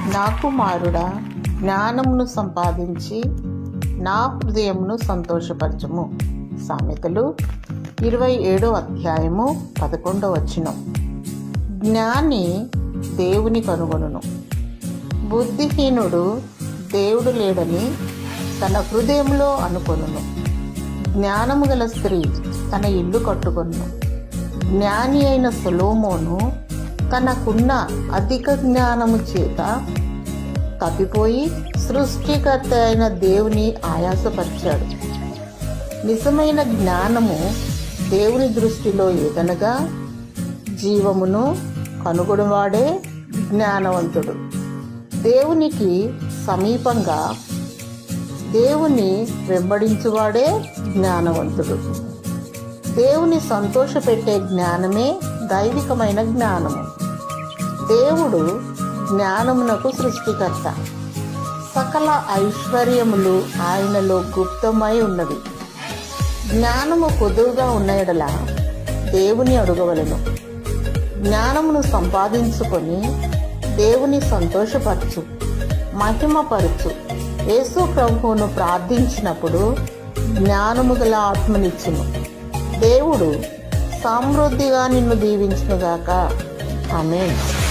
నా కుమారుడా, జ్ఞానమును సంపాదించి నా హృదయమును సంతోషపరచుము. సామెతలు 27:11. జ్ఞాని దేవుని కనుగొనును. బుద్ధిహీనుడు దేవుడు లేడని తన హృదయంలో అనుకొనును. జ్ఞానము గల స్త్రీ తన ఇల్లు కట్టుకొనును. జ్ఞాని అయిన సొలొమోను తనకున్న అధిక జ్ఞానము చేత తప్పిపోయి సృష్టికర్త అయిన దేవుని ఆయాసపరిచాడు. నిజమైన జ్ఞానము దేవుని దృష్టిలో ఏదనగా జీవమును కనుగొనవాడే జ్ఞానవంతుడు. దేవునికి సమీపంగా దేవుని వెంబడించువాడే జ్ఞానవంతుడు. దేవుని సంతోషపెట్టే జ్ఞానమే దైవికమైన జ్ఞానము. దేవుడు జ్ఞానమునకు సృష్టికర్త. సకల ఐశ్వర్యములు ఆయనలో గుప్తమై ఉన్నవి. జ్ఞానము పొదువుగా ఉన్న యెడల దేవుని అడుగవలెను. జ్ఞానమును సంపాదించుకొని దేవుని సంతోషపరచు, మహిమపరచు. యేసు ప్రభువును ప్రార్థించినప్పుడు జ్ఞానము గల ఆత్మనిచ్చును. దేవుడు సమృద్ధిగా నిన్ను దీవించునుగాక. ఆమేన్.